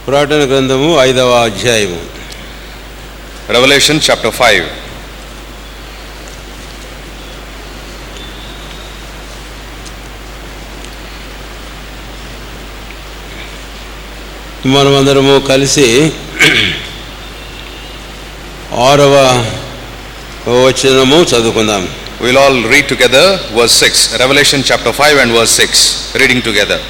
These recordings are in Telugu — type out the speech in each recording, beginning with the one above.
ప్రకటన గ్రంథము 5వ అధ్యాయము. Revelation chapter 5. మనమందరము కలిసి 6వ వచనము చదువుకుందాం. We'll all read together verse 6. Revelation chapter 5 and verse 6. Reading together.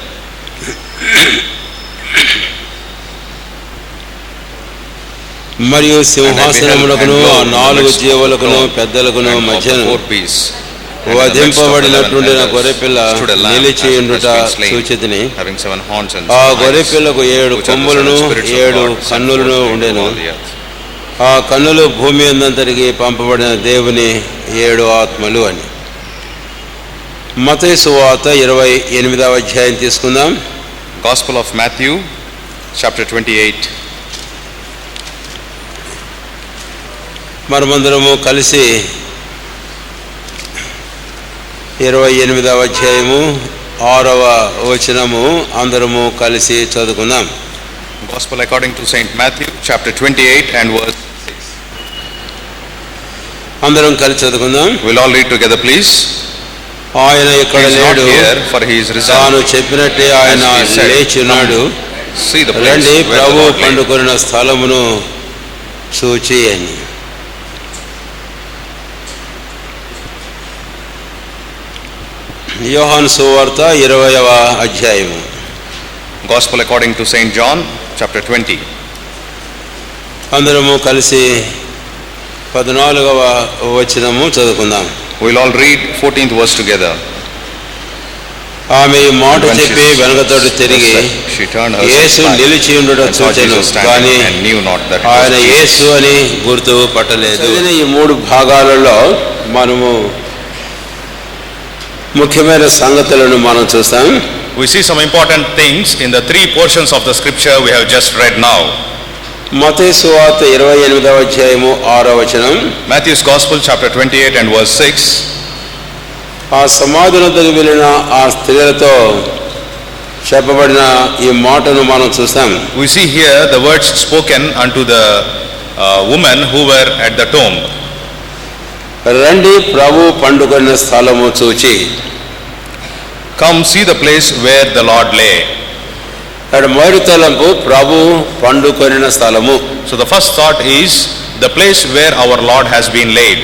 మరియు సింహాసనములకును ఆ 4 జీవులకును పెద్దలకును మధ్యను వధింపబడినట్టుండిన గొర్రెపిల్ల నిలిచి ఉండుట చూచితిని. ఆ గొర్రెపిల్లకు 7 కొమ్ములను 7 కన్నులను ఉండెను. ఆ కన్నులు భూమి అందంతటికి పంపబడిన దేవుని 7 ఆత్మలు అని. మత్తయి సువార్త 28వ అధ్యాయం తీసుకుందాం. Gospel of Matthew chapter 28. మనమందరము కలిసి 28వ అధ్యాయము 6వ వచనము అందరము కలిసి చదువుకుందాం. Gospel according to Saint Matthew chapter 28 and verse 6. అందరం కలిసి చదువుకుందాం. We'll all read together please. ఆయన ఇక్కడ లేడు, తాను చెప్పినట్టే ఆయన లేచున్నాడు. రండి ప్రభు పండుకొనిన స్థలమును చూచి అని. యోహాను సువార్త 20వ అధ్యాయము. Gospel according to Saint John chapter 20. అందరము కలిసి 14వ వచనము చదువుకుందాం. We'll all read 14th verse together. ఆమె ఈ మాట చెప్పి వెనకతోటి తిరిగి యేసు నిలిచి ఉండుట చూచెను, కానీ ఆయన యేసు అని గుర్తు పట్టలేదు. ఈ 3 భాగాలలో మనము ముఖ్యమైన సంగతులను మనం చూస్తాం. We see some important things in the 3 portions of the scripture we have just read now. మత్తయి సువార్త 28వ అధ్యాయము 6వ వచనం. Matthew's Gospel chapter 28 and verse 6. ఆ సమాధికి వెళ్ళిన ఆ స్త్రీలతో చెప్పబడిన ఈ మాటను మనం చూస్తాం. We see here the words spoken unto the women who were at the tomb. రండి ప్రభు పండుకొనిన స్థలము చూచి. Come see the place where the Lord lay. అక్కడ మొదటి తలంపు ప్రభు పండుకొనిన స్థలము. So the first thought is the place where our Lord has been laid.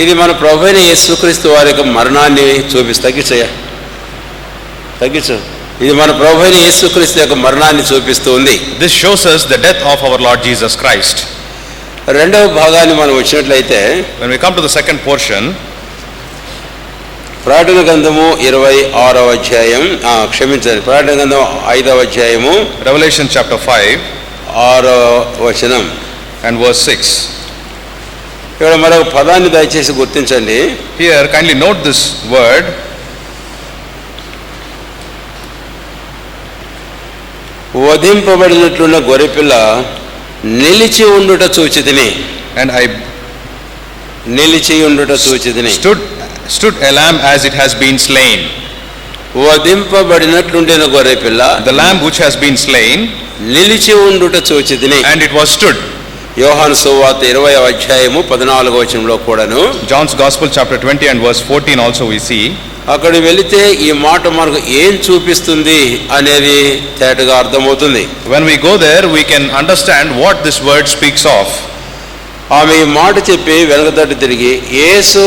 ఇది మన ప్రభువైన యేసుక్రీస్తు వారి యొక్క మరణాన్ని తగ్గించు. ఇది మన ప్రభువైన యేసుక్రీస్తు యొక్క మరణాన్ని చూపిస్తుంది. This shows us the death of our Lord Jesus Christ. రెండవ భాగాన్ని మనం వచ్చినట్లయితే, when we come to the second portion, ప్రకటన గ్రంథము 26వ అధ్యాయం, ప్రకటన గ్రంథం 5వ అధ్యాయము, Revelation chapter 5 6వ వచనం and verse 6. ఇక్కడ మరొక పదాన్ని దయచేసి గుర్తించండి. Here kindly note this word. వధింపబడినట్లున్న గొర్రెపిల్ల నిలిచి ఉండుట చూచితిని. And I నిలిచి ఉండుట చూచితిని. stood a lamb as it has been slain. వధింపబడినట్లుండిన గొర్రెపిల్ల, the lamb which has been slain, నిలిచి ఉండుట చూచితిని. and it was stood. యోహాను సువార్త 20వ అధ్యాయము 14వ వచనంలో కూడాను, John's Gospel chapter 20 and verse 14 also we see. అక్కడ వెళితే ఈ మాట మనకు ఏం చూపిస్తుంది అనేది తేటగా అర్థమవుతుంది. When we go there we can understand what this word speaks of. ఆమె ఈ మాట చెప్పి వెనకతట్టు తిరిగి యేసు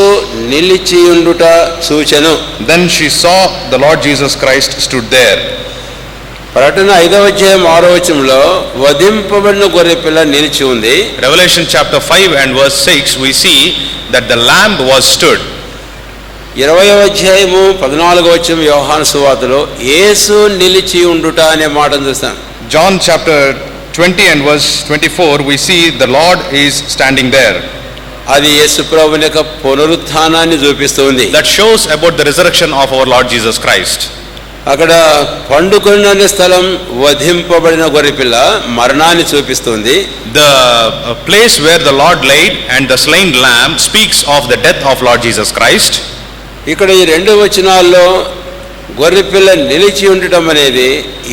నిలిచి ఉండుట చూచెను. Then she saw the Lord Jesus Christ stood there. ప్రకటన 5వ అధ్యాయం 6వ వచనంలో వధింపబడిన గొర్రెపిల్ల నిలిచి ఉంది. Revelation chapter 5 and verse 6 we see that the lamb was stood. 20వ అధ్యాయము 14వ వచనం యోహాను సువార్తలో యేసు నిలిచి ఉండుట అనే మాటను చూస్తాం. John chapter 20 and verse 24 we see the Lord is standing there. అది యేసు ప్రభువుని యొక్క పునరుత్థానాన్ని చూపిస్తుంది. That shows about the resurrection of our Lord Jesus Christ. అక్కడ పండుకొనిన స్థలం వధింపబడిన గొర్రెపిల్ల మరణాన్ని చూపిస్తుంది. The place where the Lord laid and the slain lamb speaks of the death of Lord Jesus Christ. ఇక్కడ ఈ 2 వచనాల్లో గొర్రెపిల్ల నిలిచి ఉండటం అనేది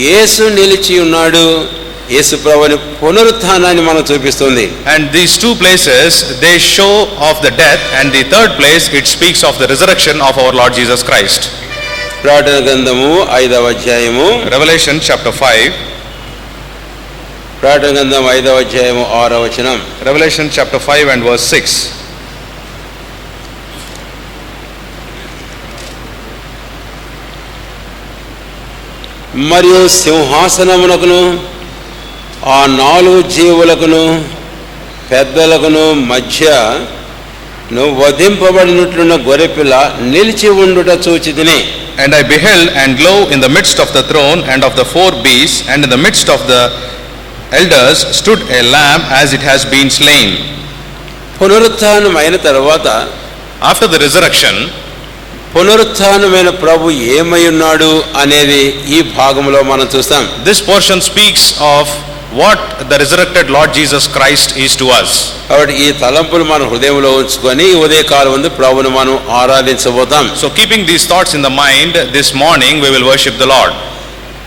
యేసు నిలిచి ఉన్నాడు, యేసు ప్రభుని పునరుత్థానాన్ని మనం చూపిస్తుంది. And these two places, they show of the death, and the third place, it speaks of the resurrection of our Lord Jesus Christ. ప్రకటన గ్రంథము 5వ అధ్యాయము, Revelation chapter 5. ప్రకటన గ్రంథం 5వ అధ్యాయము 6వ వచనం. Revelation chapter 5 and verse 6. మరియు సింహాసనమునకును ఆ 4 జీవులకును పెద్దలకును మధ్య వధింపబడినట్లున్న గొర్రెపిల్ల నిలిచి ఉండుట చూచితిని. And I beheld, and lo, in the midst of the throne and of the 4 beasts, and in the midst of the elders, stood a lamb as it has been slain. పునరుత్థానం అయిన తర్వాత, after the resurrection, పునరుత్థానమైన ప్రభు ఏమై ఉన్నాడు అనేది ఈ భాగంలో మనం చూస్తాం. This portion speaks of what the resurrected Lord Jesus Christ is to us. కాబట్టి ఈ తలంపులు మన హృదయంలో ఉంచుకొని ఉదయకాలం ముందు ప్రభువును మనం ఆరాధించబోతాం. So keeping these thoughts in the mind, this morning we will worship the Lord.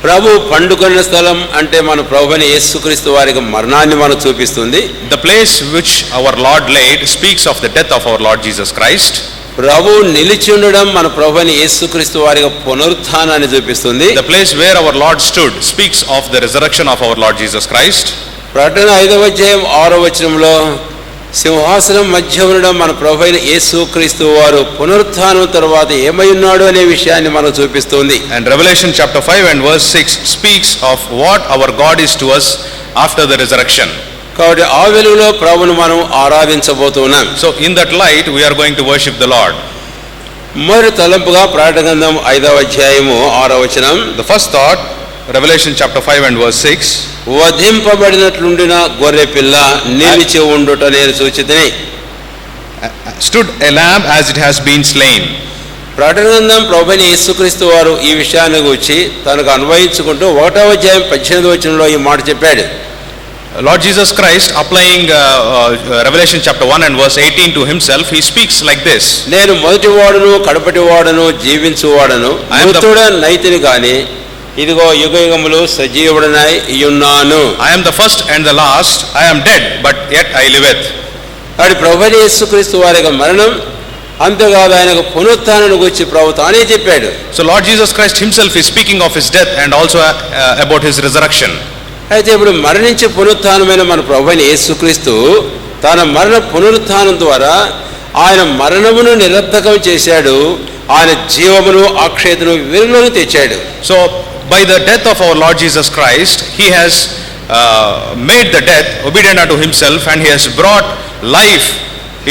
ప్రభు పండుకొన్న స్థలం అంటే మన ప్రభువైన యేసుక్రీస్తు వారికి మరణాన్ని మనం చూపిస్తుంది. The place which our Lord laid speaks of the death of our Lord Jesus Christ. ప్రభు నిలిచి ఉండడం మన ప్రభువైన యేసుక్రీస్తు వారికి పునరుత్థానాన్ని చూపిస్తుంది. The place where our Lord stood speaks of the resurrection of our Lord Jesus Christ. ప్రకటన 5వ అధ్యాయం 6వ వచనంలో సింహాసనం మధ్య ఉండడం మన ప్రభువైన యేసుక్రీస్తు వారు పునరుత్థానం తర్వాత ఏమై ఉన్నాడు అనే విషయాన్ని మనం చూపిస్తుంది. And Revelation chapter 5 and verse 6 speaks of what our God is to us after the resurrection. కాబట్టి ఆ వెలుగులో ప్రభువును మనం ఆరాధించబోతున్నాం. So in that light we are going to worship the Lord. మరి తలంపుగా ప్రకటన గ్రంథం 5వ అధ్యాయము 6వ వచనం. The first thought, Revelation chapter 5 and verse 6. వధింపబడినట్లుండిన గొర్రె పిల్ల నిలిచి ఉండుట నేను చూచితిని. Stood a lamb as it has been slain. ప్రకటన గ్రంథం ప్రభువైన యేసుక్రీస్తు వారు ఈ విషయాన్ని గురించి తనకు అన్వయించుకుంటూ 1వ అధ్యాయం 18వ వచనంలో ఈ మాట చెప్పాడు. Lord Jesus Christ, applying Revelation chapter 1 and verse 18 to himself, he speaks like this. నేను మొదటివాడును కడపటివాడును జీవించువాడును మృతుడనైతిని గాని ఇదిగో యుగయుగములు సజీవుడనై ఉన్నాను. I am the first and the last. I am dead, but yet I liveth. అది ప్రభువైన యేసుక్రీస్తు వారి యొక్క మరణం, అంతేకాదు ఆయనకు పునరుత్థానాన్ని గురించి ప్రభు తానే చెప్పాడు. So Lord Jesus Christ himself is speaking of his death and also about his resurrection. అయితే ఇప్పుడు మరణించి పునరుత్థానమైన మన ప్రభువైన యేసుక్రీస్తు తన మరణ పునరుత్థానం ద్వారా ఆయన మరణమును నిరర్థకం చేశాడు, ఆయన జీవమును అక్షయతను వెలుగులోకి తెచ్చాడు. So by the death of our Lord Jesus Christ, he has made the death obedient unto himself, and he has brought life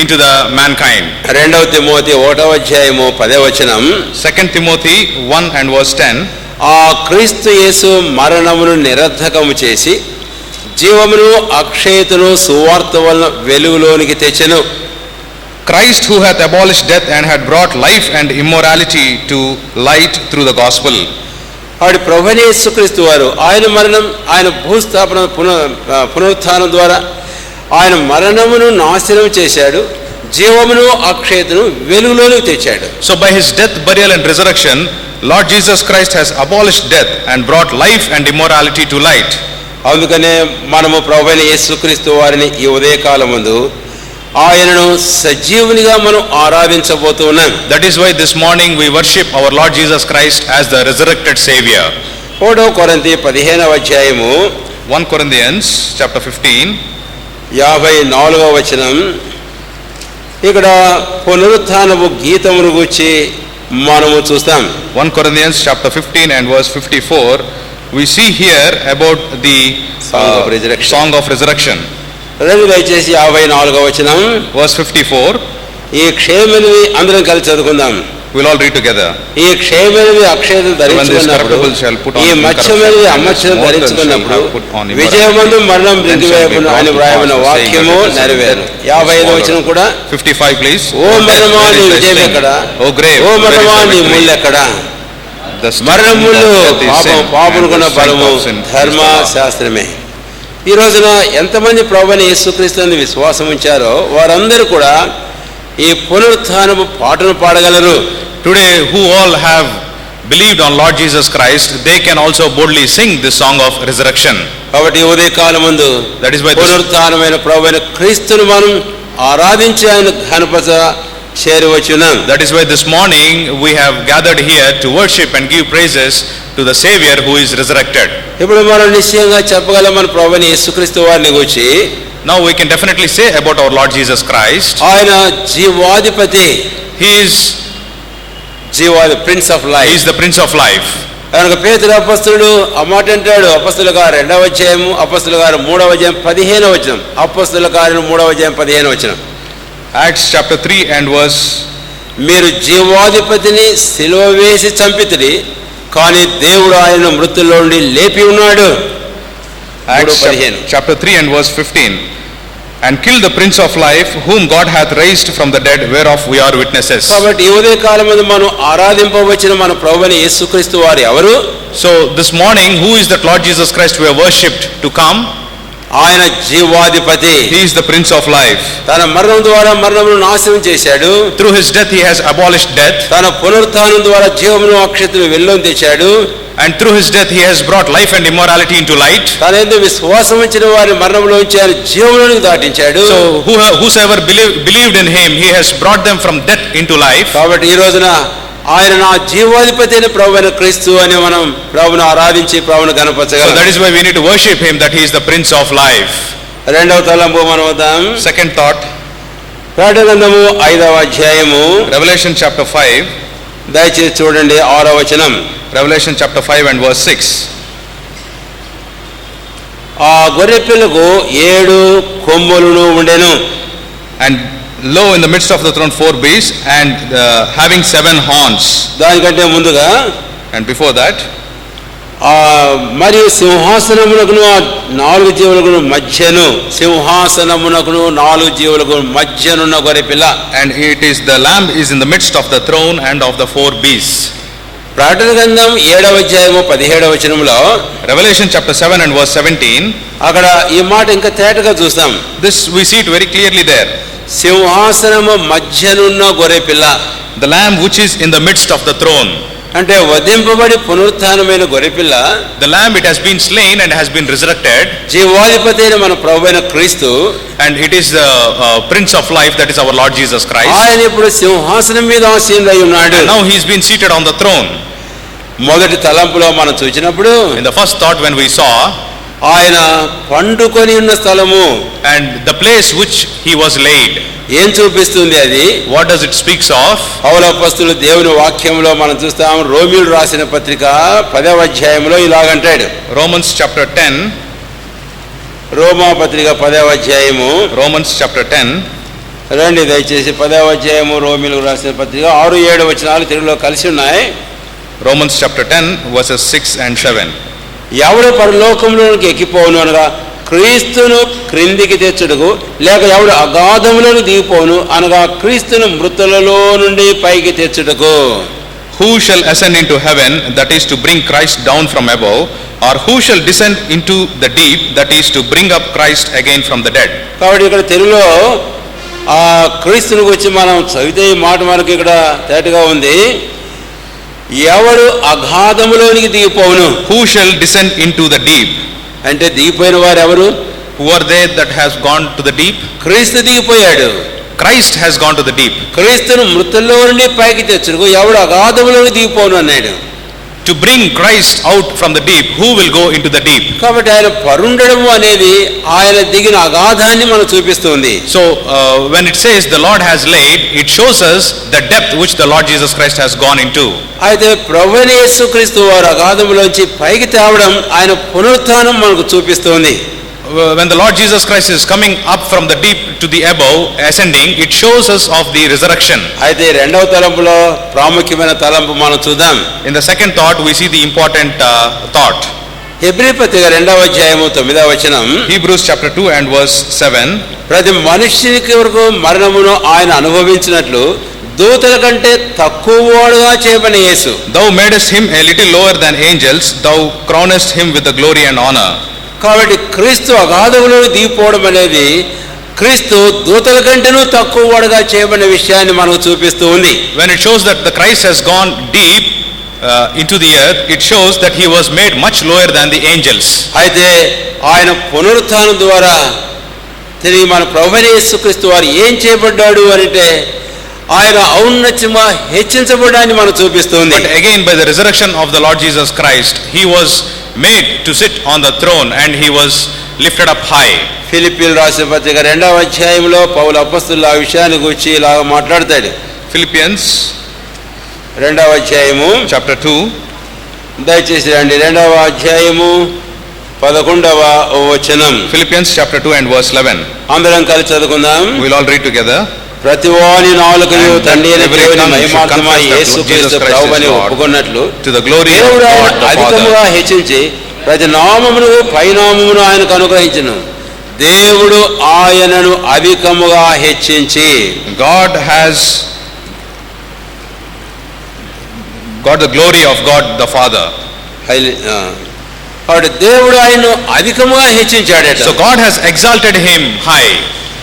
into the mankind. 2 Timothy 1వ అధ్యాయము 10వ వచనం. 2 Timothy 1 and verse 10. ఆ క్రీస్తు యేసు మరణమును నిరర్థకము చేసి జీవమును అక్షయతను సువార్త వలన వెలుగులోనికి తెచ్చెను. Christ who hath abolished death and had brought life and immorality to light through the gospel. ఆడి ప్రభువైన యేసుక్రీస్తు వారు ఆయన మరణం, ఆయన భూస్థాపన పునరుత్థానం ద్వారా ఆయన మరణమును నాశనం చేశాడు, జీవమును అక్షయతను వెలుగులోనికి తెచ్చాడు. So by his death, burial and resurrection, Lord Jesus Christ has abolished death and brought life and immorality to light. అందుకనే మనము ప్రభువైన యేసుక్రీస్తు వారిని ఈ ఉదయకాలం ముందు ఆయనను సజీవునిగా మనం ఆరాధించబోతున్నాం. That is why this morning we worship our Lord Jesus Christ as the resurrected Savior. 1 కొరింథీ 15వ అధ్యాయము 1 Corinthians chapter 15 54వ వచనం. ఇక్కడ పునరుత్థానపు గీతమును గురించి మనము చూస్తాం. 1 Corinthians chapter 15 and verse 54, we see here about the song of resurrection. దయచేసి 54వ వచనం verse 54. ఈ క్షేమనివి అందరం కలిసి చదువుకుందాం. We'll all read together. ఈ క్షేమనివి అక్షయతను ధరించుకున్నప్పుడు, ఈ మత్స్యమైనవి అమర్చను ధరించుకున్నప్పుడు విజయమందు మరణం మృంగివేయబడును అని వ్రాయబడిన వాక్యము నెరవేరును. 55వ వచనం కూడా 55 please. ఓ మరణమా నీ విజయం ఎక్కడ, ఓ మరణమా నీ ముళ్ళు ఎక్కడ. మరణం ముళ్ళు పాపముకున్న బలము ధర్మ శాస్త్రమే. ఈ రోజున ఎంతమంది ప్రభువైన యేసుక్రీస్తుని విశ్వాసం ఉంచారో వారందరూ కూడా ఈ పునరుత్థానపు పాటను పాడగలరు. Today who all have believed on Lord Jesus Christ, they can also boldly sing this song of resurrection. కాబట్టి ఉదయ కాలమందు That is why this, పునరుత్థానమైన ప్రభువైన క్రీస్తును మనం ఆరాధించి ఆయన ఘనపరచ చేరవచ్చున్నాం. that is why this morning we have gathered here to worship and give praises to the Savior who is resurrected. ఇప్పుడు మనం నిశ్చయంగా చెప్పగలం మన ప్రభువైన యేసుక్రీస్తు వారిని గురించి. Now we can definitely say about our Lord Jesus Christ, ఆయన జీవాధిపతి, He is prince of life. He is the Prince of Life. కనుక పేతురు అపొస్తలుడు ఆ మాట అంటాడు. అపొస్తలుల కార్యం 2వ అధ్యాయము, అపొస్తలుల కార్యం 3వ అధ్యాయం 15వ వచనం. అపొస్తలుల కార్యం 3వ అధ్యాయం 15వ వచనం. Acts chapter 3 and verse, మీరు జీవాధిపతిని సిలువ వేసి చంపితిరి, కానీ దేవుడు ఆయన మృతుల్లో నుండి లేపి ఉన్నాడు. Acts chapter 3 and verse 15, and kill the Prince of Life, whom God hath raised from the dead, whereof we are witnesses. కాబట్టి ఈ ఉదయ కాలమందు మనం ఆరాధింపవచ్చిన మన ప్రభువైన యేసుక్రీస్తు వారు ఎవరు? So this morning, who is that Lord Jesus Christ we have worshipped to come? ఆయన జీవాధిపతి. He is the Prince of Life. తన మరణం ద్వారా మరణమును నాశనం చేశాడు. Through his death he has abolished death, తన పునరుత్థానం ద్వారా జీవమును అక్షతను వెల్లోని తెచ్చాడు. and through his death he has brought life and immorality into light. తన యందు విశ్వాసం ఉంచిన వారి మరణంలోంచి ఆయన జీవములోనికి దాటించాడు. So whosoever believed in him, he has brought them from death into life. కాబట్టి ఈ రోజున ఆయన నా జీవాధిపతి అయిన ప్రభువైన క్రీస్తు అని మనం ప్రభువును ఆరాధించి ప్రభువును So గణపరచగలం. that is why we need to worship him, that he is the Prince of Life. రెండవ తలంపు మనం వద్దాం. Second thought, ప్రకటన గ్రంథము 5వ అధ్యాయము, Revelation chapter 5, దయచేసి చూడండి 6వ వచనం. Revelation chapter 5 and verse 6. ఆ గొర్రె పిల్లకు 7 కొమ్ములను ఉండెను. And lo, in the midst of the throne 4 beasts, and having 7 horns. దానికంటే ముందుగా And before that, మరియు సింహాసనమునకును 4 జీవులకు మధ్యను, సింహాసనమునకును 4 జీవులకు మధ్యనున్న గొర్రె పిల్ల. and it is the Lamb is in the midst of the throne and of the 4 beasts. ప్రకటన గ్రంథం 7వ అధ్యాయము 17వ వచనంలో Revelation chapter 7 and verse 17, అక్కడ ఈ మాట ఇంకా తేటగా చూస్తాం. this we see it very clearly there. సింహాసనము మధ్యనున్న గొర్రె పిల్ల, The Lamb which is in the midst of the throne. అంటే వధింపబడి పునరుత్థానమైన గొర్రె పిల్ల, The Lamb, it has been slain and has been resurrected, జీవాధిపతి అయిన మన ప్రభువైన క్రీస్తు, and it is the Prince of Life, that is our Lord Jesus Christ. ఆయన ఇప్పుడు సింహాసనం మీద ఆసీనుడై ఉన్నాడు. And now he is been seated on the throne. మొదటి తలంపులో మనం చూసినప్పుడు In the first thought when we saw, ఆయన పండుకొని ఉన్న స్థలము, and the place which he was laid, ఏం చూపిస్తుంది అది? what does it speaks of? పౌలు అపొస్తలుడు దేవుని వాక్యంలో మనం చూస్తాం. రోమీయులు రాసిన పత్రిక 10వ అధ్యాయంలో ఇలాగంటాడు. Romans chapter 10, రోమా పత్రిక 10వ అధ్యాయము, Romans chapter 10, రండి దయచేసి 10వ అధ్యాయము రోమీయులకు రాసిన పత్రిక 6-7 వచనాలు తెలుగులో కలిసి ఉన్నాయి. Romans chapter 10 verses 6 and 7. ఎవడు పరలోకంలోనికి ఎక్కిపోను అనగా క్రీస్తును క్రిందికి తెచ్చుటకు, లేక ఎవడు అగాధములోకి దిగిపోను అనగా క్రీస్తును మృతులలో నుండి పైకి తెచ్చుటకు. Who shall ascend into heaven, that is to bring Christ down from above, or who shall descend into the deep, that is to bring up Christ again from the dead? కాబట్టి ఇక్కడ తెలుగులో ఆ క్రీస్తుని గురించి మనం చదివితే ఈ మాట మనకి ఇక్కడ తేటగా ఉంది. ఎవడు అగాధములోనికి దిగిపోవును. Who shall descend into the deep? అంటే దిగిపోయిన వారు ఎవరు? Who are they that has gone to the deep? క్రీస్తు దిగిపోయాడు. Christ has gone to the deep. క్రీస్తును మృతుల్లో నుండి పైకి తెచ్చుటకు ఎవడు అగాధములోనికి దిగిపోను అన్నాడు. To bring Christ out from the deep, who will go into the deep? కాబట్టి ఆయన పరుండడము అనేది ఆయన దిగిన అగాధాన్ని మనం చూపిస్తుంది. So when it says the Lord has laid, it shows us the depth which the Lord Jesus Christ has gone into. అయితే ప్రభువైన యేసుక్రీస్తు వారు అగాధములోంచి పైకి తేవడం ఆయన పునరుత్థానం మనకు చూపిస్తుంది. When the Lord Jesus Christ is coming up from the deep to the above, ascending, it shows us of the resurrection. అయితే రెండవ తలంపులో ప్రాముఖ్యమైన తలంపు మనం చూద్దాం. In the second thought, we see the important thought. Hebrew పత్రిక 2వ అధ్యాయము 9వ వచనం, Hebrews chapter 2 and verse 7. ప్రతి మనుష్యునికి వరకు మరణమును ఆయన అనుభవించినట్లు దూతల కంటే తక్కువ వాడుగా చేయబడిన యేసు, Thou madest him a little lower than angels, thou crownest him with the glory and honor. కాబట్టి క్రీస్తు అగాధములో దిగిపోవడం అనేది క్రీస్తు దూతల కంటేనూ తక్కువ వాడుగా చేయబడిన విషయాన్ని మనకు చూపిస్తూ ఉంది. When it shows that the Christ has gone deep, into the earth, it shows that he was made much lower than the angels. అయితే ఆయన పునరుత్థానం ద్వారా తిరిగి మన ప్రభువైన యేసుక్రీస్తు వారు ఏం చేయబడ్డాడు అంటే ఆయన ఔన్నత్యముగా హెచ్చించబడ్డాన్ని మనం చూపిస్తుంది. But again, by the resurrection of the Lord Jesus Christ, he was made to sit on the throne and he was lifted up high. ఫిలిప్పీయులకు రాసిన పత్రిక 2వ అధ్యాయంలో పౌలు అపొస్తలుడు ఆ విషయాన్ని గురించి ఇలాగ మాట్లాడతాడు. Philippians 2వ అధ్యాయము chapter 2. దయచేసి రండి. 2వ అధ్యాయము 11వ వచనం. Philippians chapter 2 and verse 11. అందరం కలిసి చదువుకుందాం. We will all read together. ప్రతివాని నాలుకయు తండ్రి అయిన దేవుని మహిమార్థమై యేసుక్రీస్తు ప్రభువని ఒప్పుకున్నట్లు to the glory of దేవుడు God ఆయన the అధికముగా Father. హెచ్చించి ప్రతి నామమును పైనామమును ఆయనకు అనుగ్రహించును. దేవుడు ఆయనను అధికముగా హెచ్చించి God has got the glory of God the Father. కాబట్టి దేవుడు ఆయన్ను అధికముగా హెచ్చించాడట. So God has exalted him high.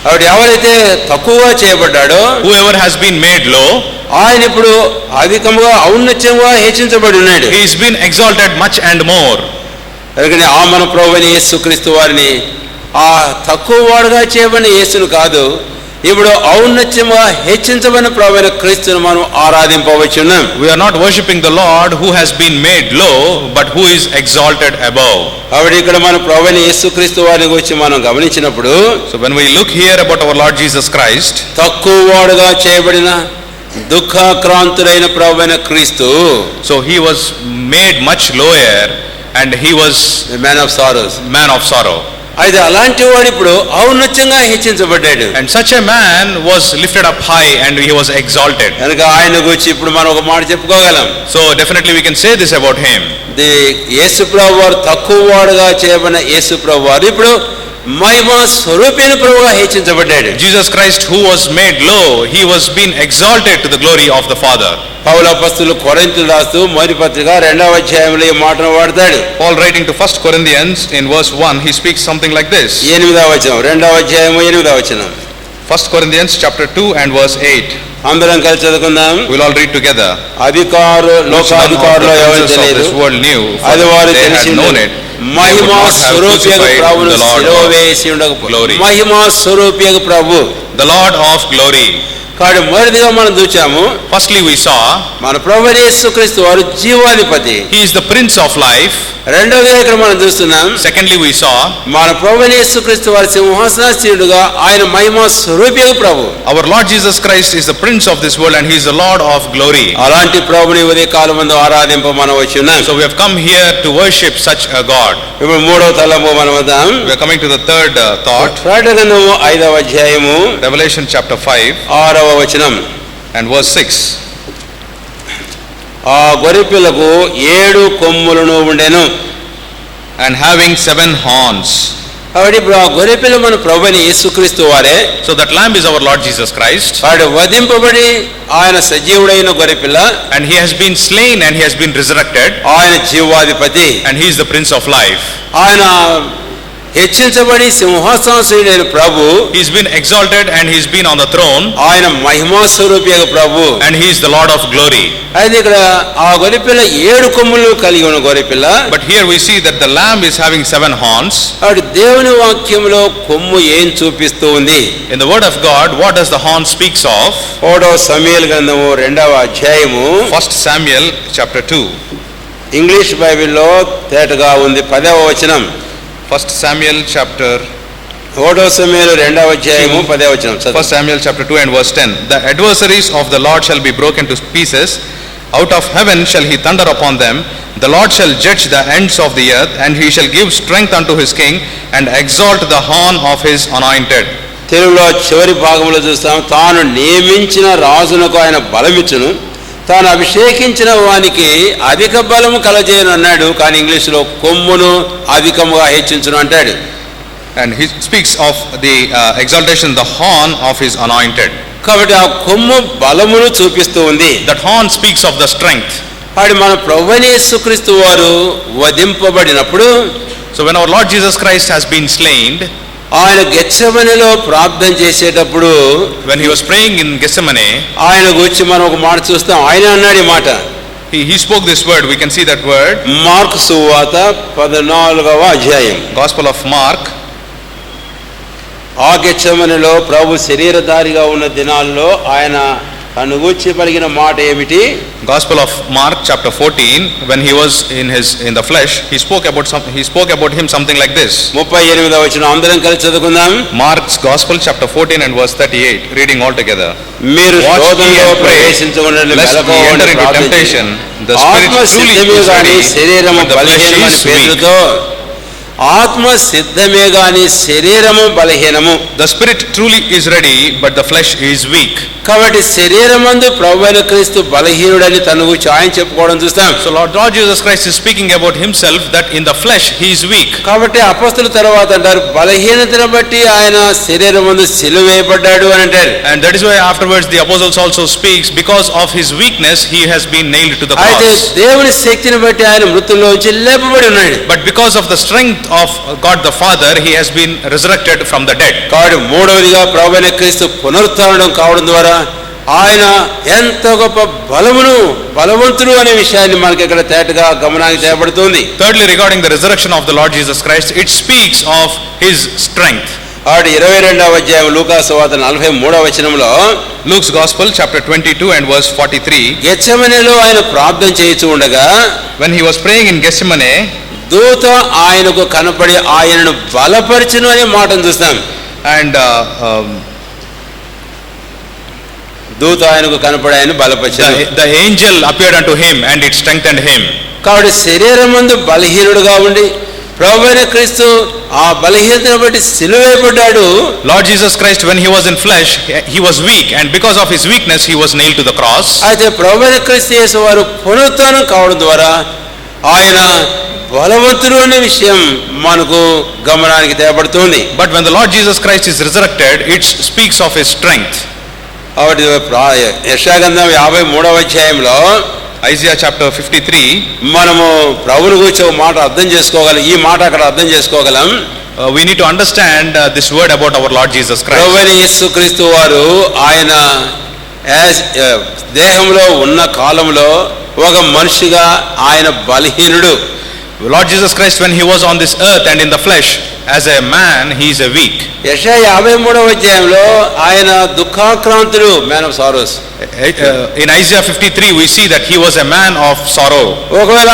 కాబట్టి ఎవరైతే తక్కువగా చేయబడ్డాడో Whoever has been made low, ఆయన ఇప్పుడు అధికముగా ఔన్నత్యంగా హెచ్చించబడి ఉన్నాడు. he is been exalted much and more. ఎందుకంటే ఆ మన ప్రభువైన యేసుక్రీస్తు వారిని ఆ తక్కువ వాడుగా చేయబడిన యేసును కాదు, ఇప్పుడు ఔన్నత్యముగా హెచ్చించబడిన ప్రభువైన క్రీస్తును మనం ఆరాధింపవచ్చున్నాం. We are not worshipping the Lord who has been made low, but who is exalted above. కాబట్టి ఇక్కడ మన ప్రభువైన యేసుక్రీస్తు వారిని గురించి మనం గమనించినప్పుడు, So when we look here about our Lord Jesus Christ, తక్కువ వాడుగా చేయబడిన దుఃఖాక్రాంతుడైన ప్రభువైన క్రీస్తు, so he was made much lower and he was man of sorrows, man of sorrow. అయితే అలాంటి వాడు ఇప్పుడు ఔన్నత్యంగా హెచ్చించబడ్డాడు. And such a man was lifted up high and he was exalted. కనుక ఆయన గురించి ఇప్పుడు మనం ఒక మాట చెప్పుకోగలం. So definitely we can say this about him. యేసు ప్రభు వారు తక్కువ వాడుగా చేయబడిన యేసు ప్రభు వారు ఇప్పుడు మహిమ స్వరూపైన ప్రభువుగా హెచ్చించబడ్డాడు. Jesus Christ who was made low, he was being exalted to the glory of the Father. పౌలు అపొస్తలుడు కొరింథీయులకు రాస్తూ మొదటి పత్రిక 2వ అధ్యాయంలో ఈ మాటను వాడతాడు. Paul writing to 1 Corinthians in verse 1, he speaks something like this. 8వ వచనం, 2వ అధ్యాయము 8వ వచనం. 1 Corinthians chapter 2 and verse 8. అందరం కలిసి చదువుకుందాం. We will all read together. లోకాధికారులు ఎవరు తెలియదు, this world knew, అది వారు they had తెలిసి known it. మహిమా స్వరూపియగు ప్రభువును శిలువ వేసి ఉండక మహిమా స్వరూపియగు ప్రభు, the Lord of glory. కాబట్టి మొదటిగా మనం చూచాము, Firstly we saw మన ప్రభువైన యేసుక్రీస్తు వారు జీవాధిపతి, he is the Prince of life. రెండవదిగా ఇక్కడ మనం చూస్తున్నాం, Secondly we saw మన ప్రభువైన యేసుక్రీస్తు వారి సింహాసనాసీనుడుగా ఆయన మహిమా స్వరూపియగు ప్రభు. our Lord Jesus Christ is the Prince of this world and he is the Lord of glory. అలాంటి ప్రభుని ఉదయ కాలమందు ఆరాధింప మనం వచ్చున్నాం. So we have come here to worship such a God. ఇప్పుడు మూడవ తలంపు మనం వద్దాం. We are coming to the third thought. ప్రకటన గ్రంథము 5వ అధ్యాయము Revelation chapter 5 6వ వచనం. and verse 6. ఆ గొర్రెపిల్లకు 7 కొమ్ములను ఉండెను, and having 7 horns. కాబట్టి ఇప్పుడు ఆ గొర్రెపిల్ల మన ప్రభువైన యేసుక్రీస్తు వారే. So that lamb is our Lord Jesus Christ. వాడు వధింపబడి ఆయన సజీవుడైన గొర్రెపిల్ల, And he has been slain and he has been resurrected. ఆయన జీవాధిపతి, And he is the Prince of life. ఆయన హెచ్చించబడి సింహాసనాసీనుడైన ప్రభు, He's been exalted and he's been on the throne. ఆయన మహిమా స్వరూపియగు ప్రభు, And he is the Lord of glory. అయితే ఇక్కడ ఆ గొర్రెపిల్ల 7 కొమ్ములు కలిగి ఉన్న గొర్రెపిల్ల. But here we see that the lamb is having 7 horns. కాబట్టి దేవుని వాక్యంలో కొమ్ము ఏం చూపిస్తూ ఉంది? In the word of God, what does the horn speaks of? 1వ సమూయేలు గ్రంథము 2వ అధ్యాయము 1 Samuel chapter 2. ఇంగ్లీష్ బైబిల్లో తేటగా ఉంది 10వ వచనం. 1 Samuel chapter 1వ సమూయేలు 2వ అధ్యాయము 10వ వచనం. 1 Samuel chapter 2 and verse 10. The adversaries of the Lord shall be broken to pieces. Out of heaven shall he thunder upon them. The Lord shall judge the ends of the earth, and he shall give strength unto his king, and exalt the horn of his anointed. తెలుగులో చివరి భాగంలో చూస్తాం, తాను నియమించిన రాజునకు ఆయన బలమిచ్చును, తాను అభిషేకించిన వానికి అధిక బలము కలజేయను అన్నాడు. కానీ ఇంగ్లీష్లో కొమ్మును అధికముగా హెచ్చించును అంటాడు. And he speaks of the exaltation, the horn of his anointed. కాబట్టి ఆ కొమ్ము బలమును చూపిస్తూ ఉంది. That horn speaks of the strength. అది మన ప్రభువైన యేసుక్రీస్తు వారు వధింపబడినప్పుడు, So when our Lord Jesus Christ has been slain, ఆయన గెత్సెమనెలో ప్రార్థన చేసేటప్పుడు, when he was praying in Gethsemane, ఆయన గురించి మనం ఒక మాట చూస్తాం. ఆయన అన్నాడు ఈ మాట, He spoke this word. We can see that word. Mark సువార్త 14వ అధ్యాయం. Gospel of Mark. ఆ గెత్సేమనెలో ప్రభు శరీరధారిగా ఉన్న దినాల్లో ఆయన తను గూర్చి పలికిన మాట ఏమిటి? Gospel of Mark chapter 14, when he was in the flesh, he spoke about him something like this. 38వ వచనం అందరం కలిసి చదువుకుందాం. Mark's Gospel chapter 14 and verse 38, reading all together. మీరు శోధనలో ప్రవేశించకుండా మెలకువగా temptation, the ఆత్మ సిద్ధమే గాని శరీరము బలహీనమని పేరుతో ఆత్మ సిద్ధమే గాని శరీరము బలహీనము. The spirit truly is ready, but the flesh is weak. కాబట్టి శరీరమందు ప్రభువైన క్రీస్తు బలహీనుడని తను గురించి ఆయన చెప్పుకోవడం చూస్తాం. So Lord Jesus Christ is speaking about himself that in the flesh he is weak. కాబట్టి అపొస్తలుల తర్వాత అంటారు బలహీనతను బట్టి ఆయన శరీరమందు సిలువ వేయబడ్డాడు అని అంటారు. And that is why afterwards the apostles also speaks, because of his weakness he has been nailed to the cross. అయితే దేవుని శక్తిని బట్టి ఆయన మృతుల్లోంచి లేపబడి ఉన్నాడు. But because of the strength of God the Father, he has been resurrected from the dead. కాబట్టి మూడవదిగా ప్రభువైన క్రీస్తు పునరుత్థానం కావడం ద్వారా ఆయన ఎంత గొప్ప బలవంతుడు అనే విషయాన్ని మనకి ఇక్కడ తేటగా గమనానికి తేబడుతుంది. Thirdly, regarding the resurrection of the Lord Jesus Christ, it speaks of his strength. 22వ అధ్యాయం లూకా సువార్త 43వ వచనంలో Luke's Gospel chapter 22 and verse 43, గెత్సేమనెలో ఆయన ప్రార్థన చేయుచు ఉండగా when he was praying in Gethsemane, దూత ఆయనకు కనపడి ఆయనను బలపరచును అనే మాటను చూస్తాం. and దూత ఆయనకు కనపడి ఆయన బలపరచును. the angel appeared unto him and it strengthened him. కాబట్టి శరీరమందు బలహీనుడుగా ఉండి ప్రభువైన క్రీస్తు ఆ బలహీనతను బట్టి సిలువ వేయబడ్డాడు. Lord Jesus Christ, when he was in flesh, he was weak, and because of his weakness he was nailed to the cross. అయితే ప్రభువైన క్రీస్తు యేసు వారు పునరుత్థానం కావడం ద్వారా ఆయన బలవంతుడు అనే విషయం మనకు గమనానికి తేబడుతుంది. But when the Lord Jesus Christ is resurrected, it speaks of his strength. కాబట్టి యెషయా గ్రంథం 53వ అధ్యాయంలో Isaiah chapter 53, మనము ప్రభువుని గురించి ఒక మాట అర్థం చేసుకోగలం. ఈ మాట అక్కడ అర్థం చేసుకోగలం. we need to understand this word about our Lord Jesus Christ. ప్రభువైన యేసుక్రీస్తు వారు ఆయన దేహంలో ఉన్న కాలంలో ఒక మనిషిగా ఆయన బలహీనుడు. Lord Jesus Christ, when he was on this earth and in the flesh, as a man, he is a weak. యెషయా 53వ అధ్యాయంలో ఆయన దుఃఖాక్రాంతుడు, man of sorrows. In Isaiah 53 we see that he was a man of sorrow. ఒకవేళ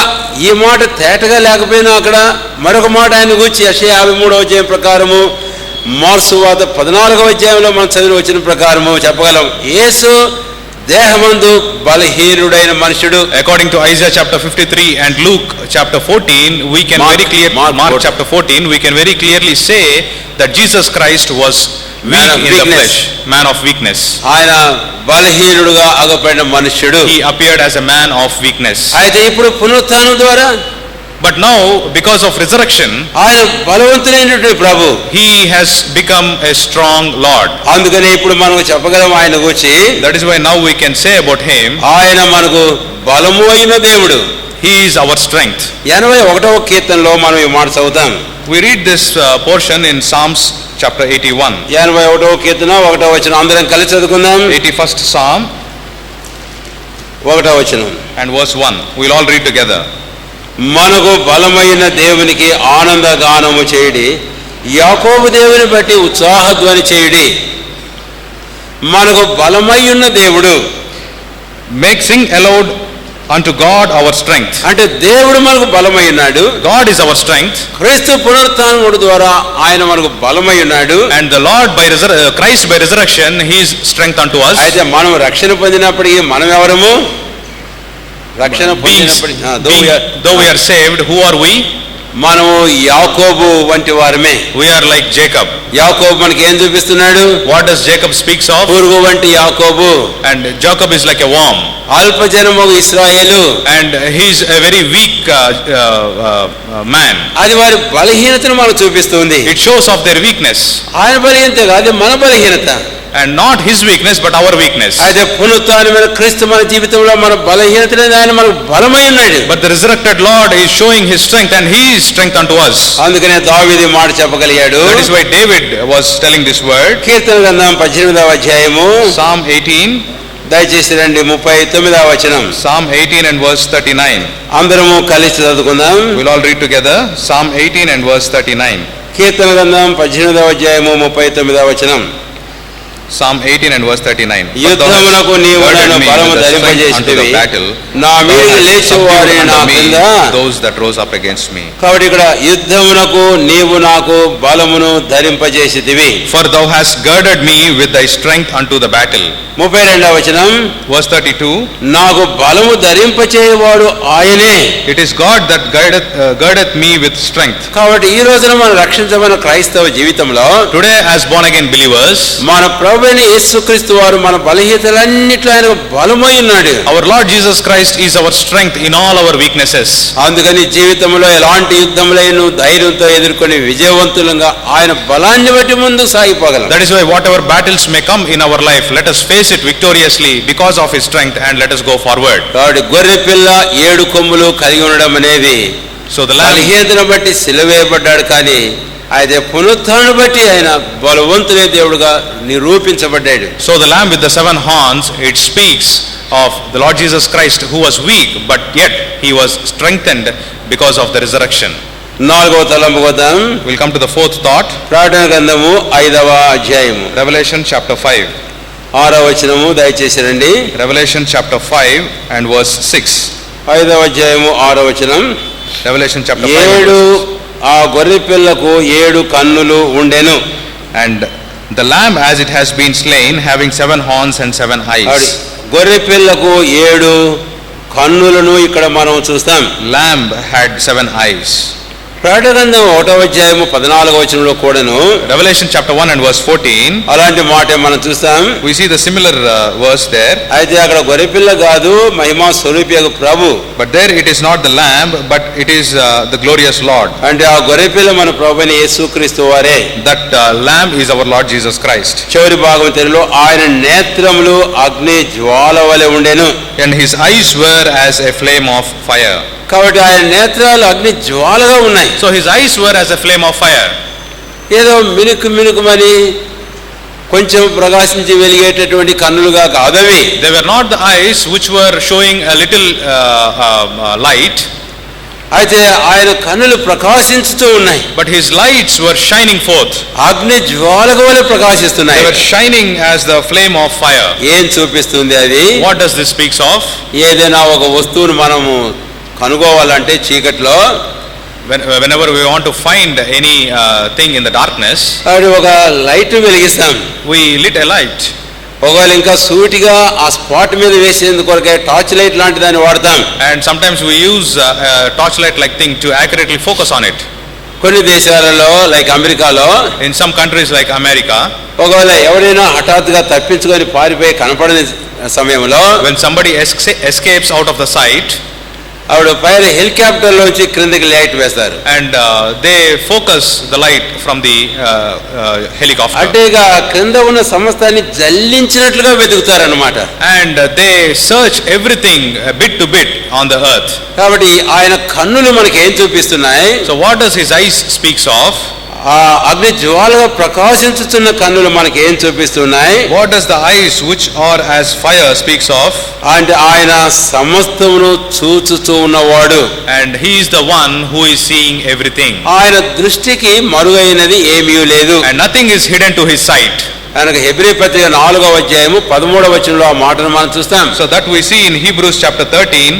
ఈ మాట తేటగా లేకపోయినా అక్కడ మరొక మాట ఆయన గురించి యెషయా 53వ అధ్యాయం ప్రకారము మార్కు సువార్త 14వ అధ్యాయంలో మనం చదివిన వచ్చిన ప్రకారము చెప్పగలం యేసు దేహమందు బలహీనుడైన మనుషుడు. According to Isaiah chapter 53 and Luke chapter 14, we can Mark chapter 14, we can very clearly say that Jesus Christ was weak in the flesh, man of weakness. ఆయన బలహీనుడుగా అగపడిన మనుషుడు. He appeared as a man of weakness. అయితే ఇప్పుడు పునరుత్థానం ద్వారా, but now because of resurrection, ఆయన బలవంతుడైనటువంటి ప్రభు, he has become a strong Lord. అందుకనే ఇప్పుడు మనం చెప్పగలం ఆయన గురించి. That is why now we can say about him, ఆయన మనకు బలము అయిన దేవుడు. he is our strength. 81వ కీర్తనలో మనం ఈ మాట చదువుతాం. We read this portion in Psalms chapter 81. 81వ కీర్తన 1వ వచనం అందరం కలిసి చదువుకుందాం. 81st Psalm 1వ వచనం and verse 1. We'll all read together. మనకు బలమైన దేవునికి ఆనంద గానము చేయుడి, యాకోబు దేవుని బట్టి ఉత్సాహధ్వని చేయుడి. మనకు బలమైన దేవుడు. Make sing aloud unto God our strength. అంటే దేవుడు మనకు బలమై ఉన్నాడు. God is our strength. క్రీస్తు పునరుత్థానముడు ద్వారా ఆయన మనకు బలమై ఉన్నాడు. And the Lord by Christ by resurrection, he is strength unto us. అయితే మనం రక్షణ పొందినప్పటికీ మనం ఎవరము? రక్షణ పొందినప్పటికీ though we are saved, who are we? మనము యాకోబు వంటి వారమే. We are like Jacob. యాకోబు మనకి ఏం చూపిస్తున్నాడు? What does Jacob speaks of? పురుగు వంటి యాకోబు. And Jacob is like a worm. అల్పజనము ఇశ్రాయేలు. And he is a very weak man. అది వారి బలహీనతను మనకు చూపిస్తుంది. It shows of their weakness. ఆయన బలహీనత కాదు, మన బలహీనత. And not his weakness but our weakness. అయితే పునరుత్థానమైన క్రీస్తు మన జీవితంలో మన బలహీనతనే ఆయన మనకు బలమై ఉన్నాడు. But the resurrected Lord is showing his strength and he is strength unto us. అందుకనే దావీదు మాట చెప్పగలిగాడు. That is why David was telling this word. కీర్తన గ్రంథం 18వ అధ్యాయము Psalm 18 దయచేసి రండి 39వ వచనం. Psalm 18 and verse 39. అందరము కలిసి చదువుకుందాం. We'll all read together. Psalm 18 and verse 39. కీర్తన గ్రంథం 18వ అధ్యాయము 39వ వచనం. Psalm 18 and verse 39. యుద్ధమునకు నీవు నన్ను బలము ధరింపజేసితివి, నా మీదికి లేచి వారిని నా కింద. Those that rose up against me. కాబట్టి ఇక్కడ యుద్ధమునకు నీవు నాకు బలమును ధరింపజేసితివి. For thou hast girded me with thy strength unto the battle. 32వ వచనం. Verse 32. నాకు బలము ధరింపచేయవాడు ఆయనే. It is God that girdeth me with strength. కాబట్టి ఈ రోజున మనం రక్షించబడిన క్రైస్తవ జీవితంలో Today as born again believers, మన ప్రభువైన యేసుక్రీస్తు వారు మన బలహీనతలన్నిట్లో ఆయన బలమై ఉన్నాడు. our Lord Jesus Christ is our strength in all our weaknesses. అందుకని జీవితంలో ఎలాంటి యుద్ధములైన ధైర్యంతో ఎదుర్కొని విజయవంతులంగా ఆయన బలాన్ని బట్టి ముందుకు సాగిపోగలం. That is why whatever battles may come in our life, let us face it victoriously because of his strength and let us go forward. కాబట్టి గొర్రె పిల్ల 7 కొమ్ములు కలిగి ఉండడం అనేది So the lamb, బలహీనతను బట్టి సిలువేయబడ్డాడు, కానీ అయితే పునరుత్థానం బట్టి ఆయన బలవంతుడే దేవుడుగా నిరూపించబడ్డాడు. so the lamb with the 7 horns, it speaks of the Lord Jesus Christ, who was weak but yet he was strengthened because of the resurrection. 4వ తలంపు వద్దాం. We'll come to the 4th thought. ప్రకటన గ్రంథము 5వ అధ్యాయము Revelation chapter 5. 6వ వచనము దయచేసి రండి. Revelation chapter 5 and verse 6. 5వ అధ్యాయము 6వ వచనం. Revelation chapter 5 and 7 verse 6. ఆ గొర్రె పిల్లకు 7 కన్నులు ఉండెను. And the lamb as it has been slain, having 7 horns and 7 eyes. గొర్రె పిల్లకు 7 కన్నులను ఇక్కడ మనం చూస్తాం. Lamb had 7 eyes. ప్రకటన గ్రంథం 1వ అధ్యాయము 14వ వచనంలో కూడాను Revelation chapter 1 and verse 14. అలాంటి మాట మనం చూస్తాం. We see the similar verse there. అయితే అక్కడ గొర్రె పిల్ల కాదు, మహిమా స్వరూపియగు ప్రభు. But there it is not the lamb, but it is the glorious Lord. అంటే ఆ గొర్రె పిల్ల మన ప్రభువైన యేసుక్రీస్తు వారే. That lamb is our Lord Jesus Christ. చివరి భాగం తెలుగులో ఆయన నేత్రములు అగ్ని జ్వాల వలె ఉండెను. And his eyes were as a flame of fire. కాబట్టి ఆయన నేత్రాలు అగ్ని జ్వాలగా ఉన్నాయి. So his eyes were as a flame of fire. ఏదో మినుకుమని కొంచెం ప్రకాశించి వెలిగేటటువంటి కన్నులుగా కాదవి. They were not the eyes which were showing a little light. అయితే ఆయన కన్నులు ప్రకాశించుతూ ఉన్నాయి. But his lights were shining forth. అగ్ని జ్వాలగా వలె ప్రకాశిస్తున్నాయి. They were shining as the flame of fire. ఏం చూపిస్తుంది అది? What does this speaks of? ఏదైనా ఒక వస్తువును మనము కనుగోవాలంటే చీకట్లో, Whenever we want to find any thing in the darkness, అది ఒక light వెలిగిస్తాం. we lit a light. ఒకవేళ ఇంకా సూటిగా ఆ స్పాట్ మీద వేసేందుకు కొరకే టార్చ్ లైట్ లాంటి దాన్ని వాడతాం. And sometimes we use a torchlight like thing to accurately focus on it. కొన్ని దేశాలలో లైక్ అమెరికాలో, In some countries like America, ఒకవేళ ఎవరైనా హఠాత్తుగా తప్పించుకొని పారిపోయి కనపడని సమయంలో when somebody escapes out of the sight, ఆవిడ పైన హెలికాప్టర్ లోంచి క్రిందకి లైట్ వేస్తారు. and they focus the light from the helicopter. అంటే ఇక క్రింద ఉన్న సమస్తాన్ని జల్లించినట్లుగా వెతుకుతారన్నమాట. And they search everything bit to bit on the earth. కాబట్టి ఆయన కన్నులు మనకి ఏం చూపిస్తున్నాయి? So what does his eyes speaks of? ఆ అగ్ని జ్వాలగా ప్రకాశించుతున్న కన్నులు మనకి ఏం చూపిస్తున్నాయి? What does the eyes which are as fire speaks of? అంటే ఆయన సమస్తమును చూచుచూ ఉన్నవాడు. And he is the one who is seeing everything. ఆయన దృష్టికి మరుగైనది ఏమీ లేదు. And nothing is hidden to his sight. ఆయనకు హెబ్రీ పత్రిక 4వ అధ్యాయము 13వ వచనంలో ఆ మాటను మనం చూస్తాం. So that we see in Hebrews chapter 13.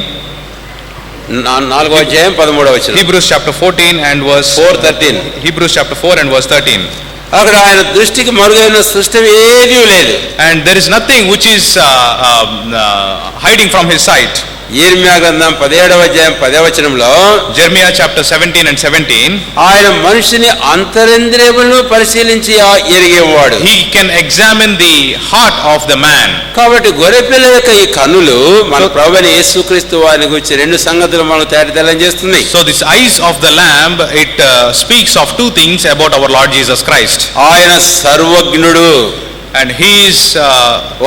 4వ అధ్యాయం 13వ వచనం. Hebrews chapter 14 and verse 4:13. Hebrews chapter 4 and verse 13. అక్కడ ఆయన దృష్టికి మరుగైన సృష్టి ఏదీ లేదు. And there is nothing which is hiding from his sight. యెర్మయా గ్రంథం 17వ అధ్యాయం 10వ వచనంలో Jeremiah chapter 17 and 17. ఆయన మనిషిని అంతరింద్రియములను పరిశీలించి ఎరిగేవాడు. He can examine the heart of the man. కాబట్టి గొర్రెపిల్ల యొక్క ఈ కన్నులు మన ప్రభువైన యేసుక్రీస్తు వారిని గురించి 2 సంగతులు మనకు తెలియజేస్తుంది. So this eyes of the lamb, it speaks of 2 things about our Lord Jesus Christ. ఆయన సర్వజ్ఞుడు. And he is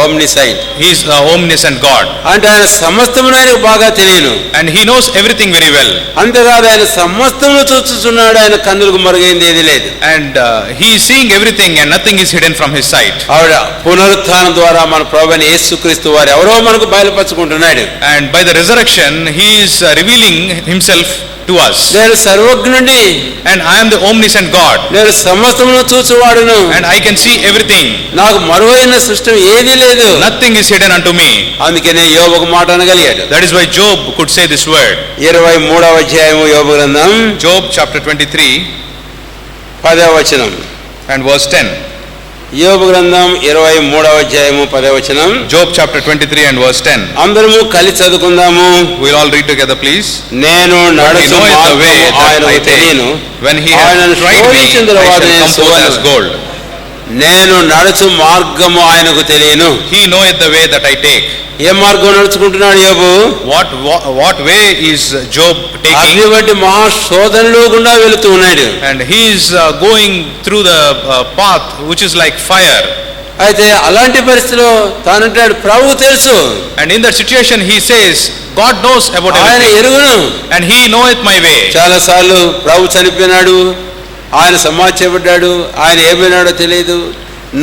omniscient. he is the omniscient God. అంటే ఆయన సమస్తమును ఆయనకు బాగా తెలియను. And he knows everything very well. అంతేకాదు ఆయన సమస్తమును చూస్తున్నాడు, ఆయన కన్నులకు మరుగైంది ఏది లేదు. And he is seeing everything and nothing is hidden from his sight. ఆవిడ పునరుత్థానం ద్వారా మన ప్రభువైన యేసుక్రీస్తు వారు ఎవరో మనకు బయలుపరుచుకుంటున్నాడు. And by the resurrection he is revealing himself to us. నేను సర్వజ్ఞుడిని, And I am the omniscient God. నేను సమస్తమును చూచువాడును, And I can see everything. నాకు మరువైన సృష్టి ఏదీ లేదు. Nothing is hidden unto me. అందుకనే యోబు ఒక మాట అనగలిగాడు. That is why Job could say this word. 23వ అధ్యాయము యోబు గ్రంథం Job chapter 23 10వ వచనం. and verse 10. యోబు గ్రంథం 23వ అధ్యాయము 10వ వచనం. Job chapter 23 and verse 10. అందరము కలిసి చదువుకుందాము. We'll all read together, please. నేను నడుచు మార్గము ఆయనకు తెలియను, When he has ఆయనను tried me, శోధించిన I తరువాత shall నేను come forth as సువర్ణ- gold. నేను నడుచు మార్గము ఆయనకు తెలియను. He knoweth the way that I take. ఏ మార్గం నడుచుకుంటున్నాడు యోబు? What way is Job taking? అగ్ని వంటి మహాశోధనలో గుండా వెళుతూ ఉన్నాడు. And he is going through the path which is like fire. అయితే అలాంటి పరిస్థితిలో తానంటాడు ప్రభువు తెలుసు, And in that situation he says, God knows about ఆయన everything. ఎరుగును. And he knoweth my way. చాలా సార్లు ప్రభు చనిపోయినాడు, ఆయన సమాధి చేయబడ్డాడు, ఆయన ఏమైనాడో తెలియదు,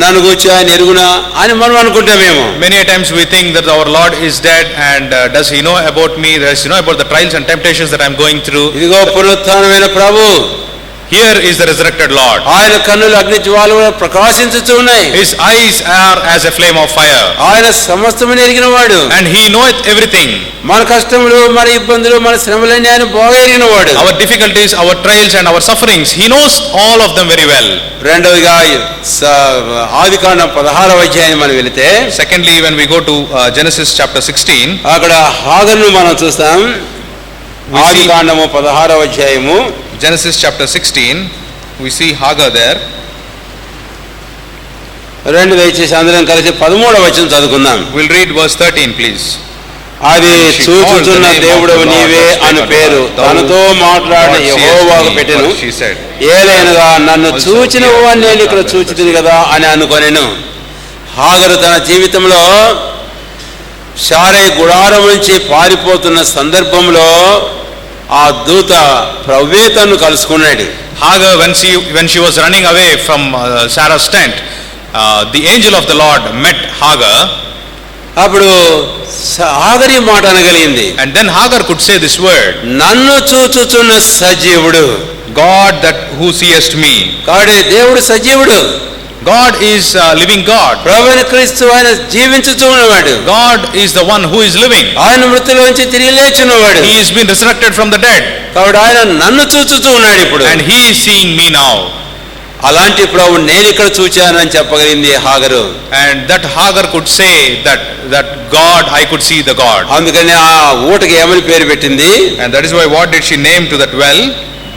నన్ను కూర్చో ఆయన ఎరుగునా అని మనం అనుకుంటామేమో. Many a times we think that our Lord is dead and does he know about me? Does he know about the trials and temptations that I am going through? ఇదిగో పునరుత్థానమైన ప్రభు, Here is the resurrected Lord. ఆయన కన్నులు అగ్ని జ్వాలలు ప్రకాశించుతూ ఉన్నాయి. His eyes are as a flame of fire. ఆయన సమస్తమును ఎరిగిన వాడు. And he knoweth everything. మన కష్టములు, మన ఇబ్బందులు, మన శ్రమలన్నీ ఆయన బాగా ఎరిగిన వాడు. Our difficulties, our trials and our sufferings, he knows all of them very well. రెండవదిగా ఆదికాండం 16వ అధ్యాయం మనం వెళితే, Secondly, when we go to Genesis chapter 16, అక్కడ హాగర్ను మనం చూస్తాం. ఆదికాండము 16వ అధ్యాయము Genesis chapter 16, we see Hagar there. రెండు దయచేసి అందరం కలిసి 13వ వచనం చదువుకుందాం. We'll read verse 13, please. అది చూచుచున్న దేవుడవు నీవే అని పేరు తనతో మాట్లాడిన యెహోవాకు పెట్టెను. She said, ఏలైనగా నన్ను చూచిన వాడిని నేను ఇక్కడ చూచితిని కదా అని అనుకొనెను. హాగరు తన జీవితంలో శారై గుడారం నుంచి పారిపోతున్న సందర్భంలో ఆ దూత ప్రభువే తన్ను కలుసుకున్నాడు. Hagar, when she was running away from Sarah's tent, the angel of the Lord met Hagar. అప్పుడు హాగర్ ఈ మాట అనగలిగింది. And then Hagar could say this word, నన్ను చూచుచున్న సజీవుడు, God that who seest me. కాబట్టి దేవుడు సజీవుడు. God is living God. ప్రభువైన క్రీస్తు ఆయన జీవించుచూ ఉన్నవాడు. God is the one who is living. ఆయన మృతులోంచి తిరిగి లేచున్నవాడు. He has been resurrected from the dead. కాబట్టి ఆయన నన్ను చూచుచూ ఉన్నాడు ఇప్పుడు. And he is seeing me now. అలాంటి ప్రభు నేను ఇక్కడ చూచానని చెప్పగలిగింది హాగరు. And that Hagar could say that God, I could see the God. అందుకని ఆ ఊటకి ఏమని పేరు పెట్టింది? And that is why what did she name to that well?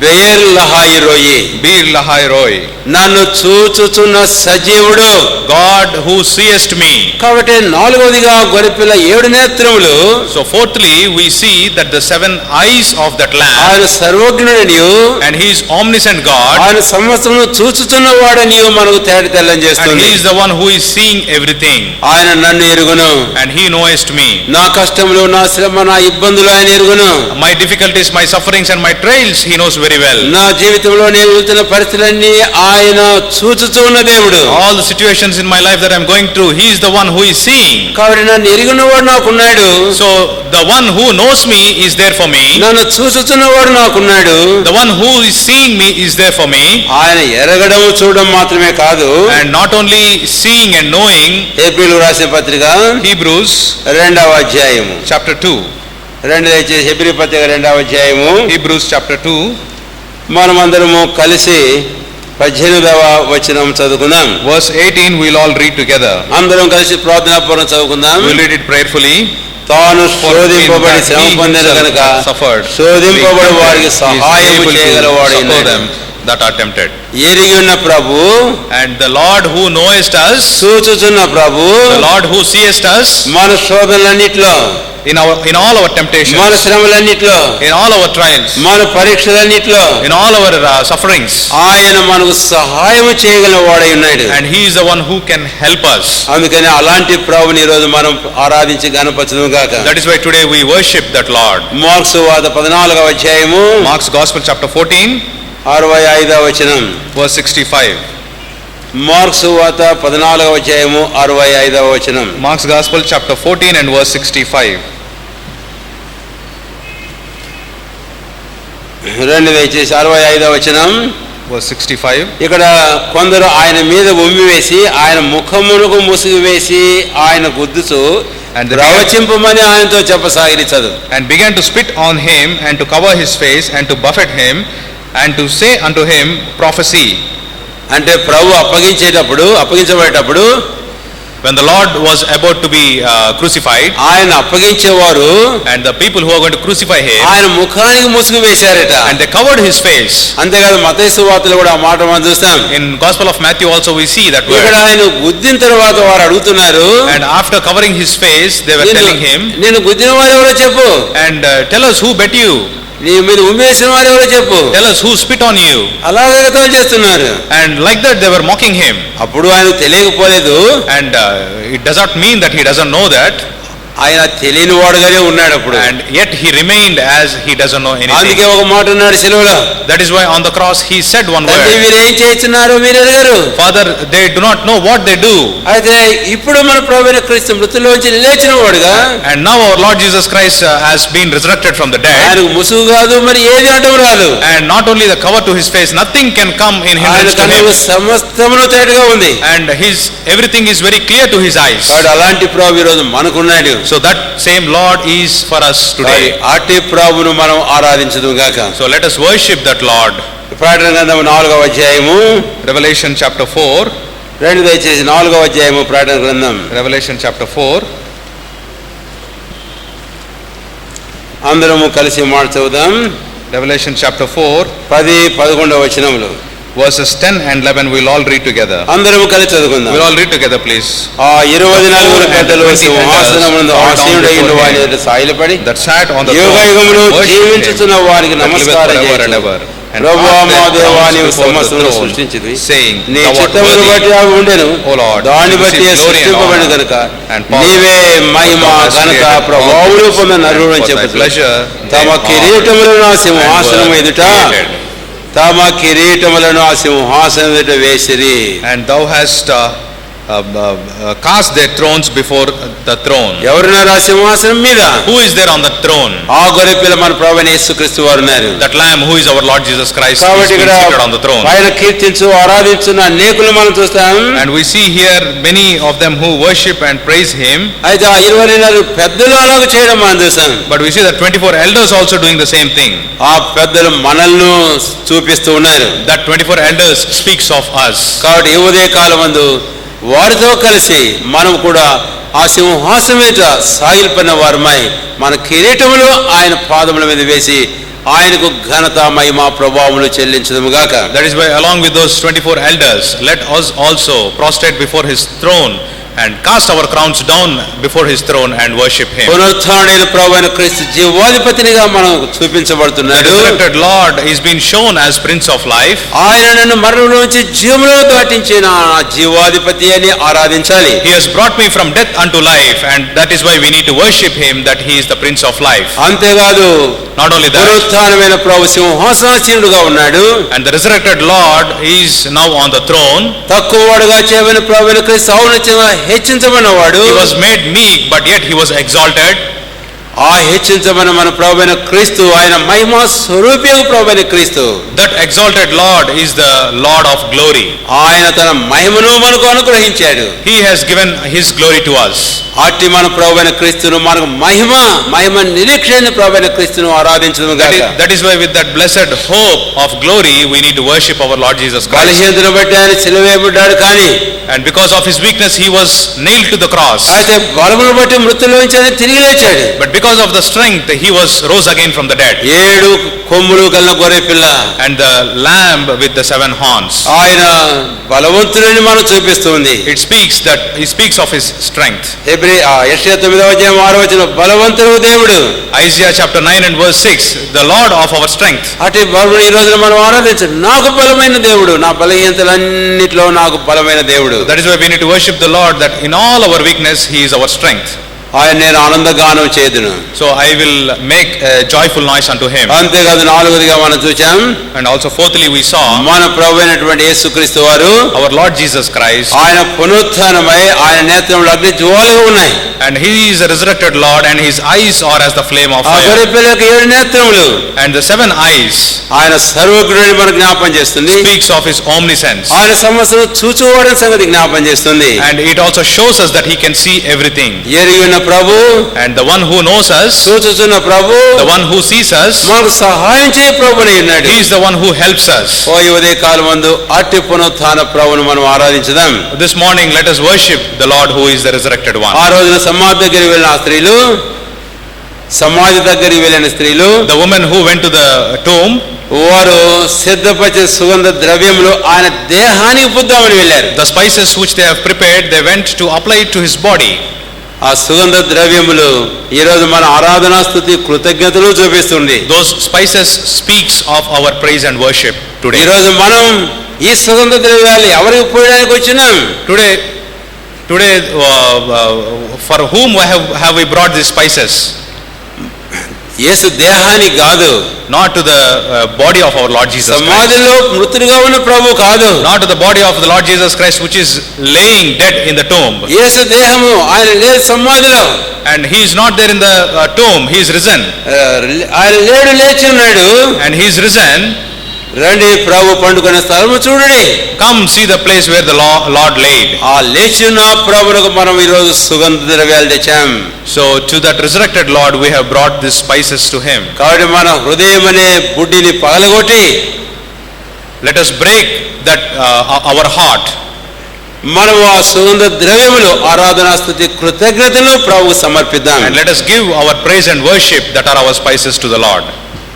Beer Lahai Roi, Beer Lahai Roy. నన్ను చూచుచున్న సజీవుడు, God who seest me. కాబట్టి నాలుగవదిగా గొర్రెపిల్ల 7 నేత్రములు. So fourthly, we see that the 7 eyes of that lamb, ఆయన సర్వజ్ఞుడనియు, and he is omniscient God, ఆయన సమస్తమును చూచుచున్న వాడనియు మనకు తేట తెల్లం and చేస్తుంది. he is the one who is seeing everything, ఆయన నన్ను ఎరుగును. and he knowest me. నా కష్టములు, నా శ్రమ, నా ఇబ్బందులు ఆయన ఎరుగును. My difficulties, my sufferings and my trials, he knows very well. నా జీవితంలో నేను వెళ్తున్న పరిస్థితులన్నీ ఆయన చూచుచూ ఉన్న దేవుడు. All the situations in my life that I am going through, he is the one who is seeing. కాబట్టి నన్ను ఎరుగున్నవాడు నాకున్నాడు. So the one who knows me is there for me. నన్ను చూచుచున్నవాడు నాకున్నాడు. The one who is seeing me is there for me. ఆయన ఎరగడం చూడడం మాత్రమే కాదు, And not only seeing and knowing, హెబ్రీయులకు రాసిన పత్రిక Hebrews 2వ అధ్యాయము, chapter 2. హెబ్రీ పత్రిక 2వ అధ్యాయము Hebrews chapter 2. మనమందరము కలిసి 18వ వచనం చదువుకుందాం. Verse 18 we'll all read together. అందరం కలిసి ప్రార్థనాపూర్వకంగా చదువుకుందాం. We'll read it prayerfully. తాను శోధింపబడి శ్రమ పొందిన కనుక శోధింపబడి వారికి సహాయం చేయగలవాడు them that are tempted. ఎరిగి ఉన్న ప్రభు, And the Lord who knowest us, చూచుచున్న Prabhu, the Lord who seest us, మన శోధనలన్నిటిలో in all our temptations, మన శ్రమలన్నిట్లో, in all our trials, మన పరీక్షలన్నిట్లో in all our sufferings, ఆయన మనకు సహాయం చేయగల వాడై ఉన్నాడు. and he is the one who can help us. అందుకని అలాంటి ప్రభుని ఈ రోజు మనం ఆరాధించి గణపరచును గాక. That is why today we worship that Lord. Marks సువార్త 14వ అధ్యాయము Mark's Gospel chapter 14 65వ వచనం. verse 65. మార్క్స్ సువార్త 14వ అధ్యాయము 65వ వచనం. Mark's Gospel chapter 14 and verse 65. రెండు దయచేసి 65వ వచనం. Verse 65. ఇక్కడ కొందరు ఆయన మీద ఉమ్మి వేసి ఆయన ముఖమునకు ముసుగు వేసి ఆయన గుద్దుచు And they ప్రవచింపమని ఆయనతో చెప్పసాగిరి. చదువు. and began to spit on him and to cover his face and to buffet him and to say unto him, prophesy. అంటే ప్రభు అప్పగించబడేటప్పుడు When the Lord was about to be crucified, ఆయన అప్పగించేవారు and the people who are going to crucify him, ఆయన ముఖానికి ముసుగు వేశారట. and they covered his face. అంతేకాదు మత్తయి సువార్తలో కూడా ఆ మాట మనం చూస్తాం. In Gospel of Matthew also we see that ఇక్కడ word. ఆయన గుద్దిన తర్వాత వారు అడుగుతున్నారు, And after covering his face, they were telling him, నేను గుద్దిన వారు ఎవరో చెప్పు, and tell us who bet you, నీ మీద ఉమ్మేసిన వారు ఎవరో చెప్పు. tell us who spit on you. అలాగే ఎగతాళి చేస్తున్నారు. And like that they were mocking him. అప్పుడు ఆయన తెలియకపోలేదు, And it does not mean that he doesn't know that. ఆయన తెలియని వాడుగానే ఉన్నాడు అప్పుడు. And yet he remained as he doesn't know anything. అందుకే ఒక మాట అన్నాడు సిలువలో, That is why on the cross he said one తండ్రి word, వీరు ఏం చేస్తున్నారు మీరు ఎరుగరు. Father, they do not know what they do. అయితే ఇప్పుడు మన ప్రభువైన క్రీస్తు మృతుల్లోంచి లేచిన వాడుగా, And now our Lord Jesus Christ has been resurrected from the dead. ఆయనకు ముసుగు కాదు మరి ఏది అడ్డం రాదు. And not only the cover to his face, nothing can come in ఆయన hindrance to కన్నులకు him. సమస్తమును తేటగా ఉంది. And everything is very clear to his eyes. కాబట్టి అలాంటి ప్రభు ఈ రోజు మనకున్నాడు. So that same Lord is for us today. అట్టి ప్రభువును మనం ఆరాధించదుము గాక. So let us worship that Lord. ప్రకటన గ్రంథము 4వ అధ్యాయము, Revelation chapter 4. రెండు దయచేసి 4వ అధ్యాయము ప్రకటన గ్రంథం. Revelation chapter 4. అందరము కలిసి మాట చదువుదాం. Revelation chapter 4 10-11 వచనములు. verses 10 and 11 we'll all read together. అందరము కలిసి చదువుకుందాం. We'll all read together please. ఆ 24 పెద్దలు సింహాసనమునందు ఆసీనుడైన వాని ఎదుట సాగిలపడి That sat on the యుగయుగములు జీవించుచున్న వారికి నమస్కారం చేయుచు. ప్రభువా మా దేవా నీవు సమస్తమును సృష్టించితివి, నీ చిత్తమును బట్టి అవి ఉండెను, దాన్ని బట్టి సృష్టింపబడిన కనుక నీవే మహిమ ఘనత ప్రభావములు పొందిన నరుడు అని చెప్పు. తమ కిరీటములను ఆ సింహాసనం ఎదుట వేసిరి. And thou hast cast their thrones before the throne. ఎవరున్నారు ఆ సింహాసనం మీద? Who is there on the throne? ఆ గొర్రెపిల్ల మన ప్రభువైన యేసుక్రీస్తు వారు ఉన్నారు. That lamb who is our Lord Jesus Christ is కాబట్టి ఇక్కడ seated on the throne. ఆయన కీర్తించు ఆరాధించున్న అనేకులు మనం చూస్తాం. And we see here many of them who worship and praise him. అయితే ఆ 24 పెద్దలు అలాగ చేయడం మనం చూస్తాం. But we see that 24 elders also doing the same thing. ఆ పెద్దలు మనల్ని చూపిస్తూ ఉన్నారు. That 24 elders speaks of us. కాబట్టి ఈ ఉదయ కాలమందు వారితో కలిసి మనం కూడా ఆ సింహాసనం మీద సాగిలిపోయిన వారమై మన కిరీటములు ఆయన పాదముల మీద వేసి ఆయనకు ఘనత మహిమ ప్రభావములు చెల్లించదము గాక. That is why along with those 24 elders, let us also prostrate before his throne and cast our crowns down before his throne and worship him. పునరుత్థానుడైన ప్రభువైన క్రీస్తు జీవాధిపతినిగా మనం చూపించబడుతున్నాడు. The resurrected Lord is being shown as Prince of Life. ఆయన నన్ను మరణంలోంచి జీవములో దాటించిన జీవాధిపతి అని ఆరాధించాలి. He has brought me from death unto life, and that is why we need to worship him, that he is the Prince of Life. అంతేకాదు Not only that, పునరుత్థానమైన ప్రభు సింహాసనాసీనుడుగా ఉన్నాడు. and the resurrected Lord is now on the throne. తక్కువ వాడుగా చేయబడిన ప్రభువైన క్రీస్తు ఔన్నత్యంగా హెచ్చించబడినవాడు. He was made meek, but yet he was exalted. ఆ హెచ్చించబడిన మన ప్రభువైన క్రీస్తు ఆయన మహిమ స్వరూపియగు ప్రభువైన క్రీస్తు. That exalted Lord is the Lord of glory. ఆయన తన మహిమను మనకు అనుగ్రహించాడు. He has given his glory to us. అట్టి మన ప్రభువైన క్రీస్తును మనకు మహిమ నిరీక్షణ ప్రభువైన క్రీస్తును ఆరాధించడం గాక. That is why with that blessed hope of glory we need to worship our Lord Jesus Christ. బలహీనతను బట్టి ఆయన సిలువేయబడ్డాడు, కానీ And because of his weakness he was nailed to the cross. అయితే బలమును బట్టి మృతుల్లోంచి ఆయన తిరిగి లేచాడు. But because of the strength he was rose again from the dead. 7 కొమ్ములు కలిగిన గొర్రెపిల్ల And the lamb with the 7 horns. ఆయన బలవంతుడని మనం చూపిస్తుంది. He speaks of his strength. యెషయా 9:6 బలవంతుడు దేవుడు. Isaiah chapter 9 and verse 6, the Lord of our strength. అటు బలుని ఈ రోజున మనం ఆరాధించాలి. నాకు బలమైన దేవుడు, నా బలహీనతలన్నిటిలో నాకు బలమైన దేవుడు. That is why we need to worship the Lord, that in all our weakness he is our strength. ఆయన నేను ఆనందగానం చేదును. So I will make a joyful noise unto him. అంతేకాదు నాలుగోదిగా మనం చూచాం, And also fourthly we saw మన ప్రభు అయినటువంటి యేసుక్రీస్తు వారు our Lord Jesus Christ, ఆయన పునరుత్థానమై ఆయన నేత్రములు అగ్ని జ్వాలగా ఉన్నాయి. and he is a resurrected Lord, and his eyes are as the flame of ఆ fire. గొర్రె పిల్లకి 7 నేత్రములు. And the 7 eyes ఆయన సర్వజ్ఞుడని మనకు జ్ఞాపం చేస్తుంది. speaks of his omniscience. ఆయన సమస్తం చూచువాడని సంగతి జ్ఞాపం చేస్తుంది. And it also shows us that he can see everything. ఎరిగిన ప్రభు, And the one who knows us, చూచుచున్న Prabhu, the one who sees us, మనకు సహాయం చేయ ప్రభుని ఉన్నాడు. he is the one who helps us. ఓ ఈ ఉదయ కాలమందు అట్టి పునరుత్థాన ప్రభువును మనం ఆరాధించుదాం. This morning let us worship the Lord who is the resurrected one. ఆ రోజున సమాధి దగ్గరికి వెళ్ళిన స్త్రీలు, సమాధి దగ్గరికి వెళ్ళిన స్త్రీలు, The woman who went to the tomb, వారు సిద్ధపరిచిన సుగంధ ద్రవ్యములు ఆయన దేహానికి పుద్దామని వెళ్ళారు. the spices which they have prepared, they went to apply it to his body. ఆ సుగంధ ద్రవ్యములు ఈ రోజు మన ఆరాధనా స్తుతి కృతజ్ఞతలు చూపిస్తుంది. Those spices speaks of our praise and worship ఈ today. రోజు మనం ఈ సుగంధ ద్రవ్యాలు ఎవరికి పోయడానికి వచ్చినాం? Today, for whom have we brought these spices? యేసు దేహానికి కాదు, Not to the body of our Lord Jesus Christ. సమాధిలో మృతుడిగా ఉన్న ప్రభు కాదు, Not to the body of the Lord Jesus Christ which is laying dead in the tomb. యేసు దేహము ఆయన లేదు సమాధిలో, And he is not there in the tomb, he is risen. ఆయన లేడు, లేచి ఉన్నాడు. And he is risen. రండి ప్రభు పండుకునే స్థలము చూడండి. Come see the place where the Lord laid. ఆ లేచిన ప్రభువుకు మనం ఈ రోజు సుగంధ ద్రవ్యాలు తెచ్చాం. So to that resurrected Lord we have brought these spices to him. కాబట్టి మన హృదయం అనే బుడ్డిని పగలగొట్టి Let us break that our heart. మనం ఆ సుగంధ ద్రవ్యములు ఆరాధనా స్తుతి కృతజ్ఞతలు ప్రభువుకు సమర్పిద్దాం. And let us give our praise and worship that are our spices to the Lord.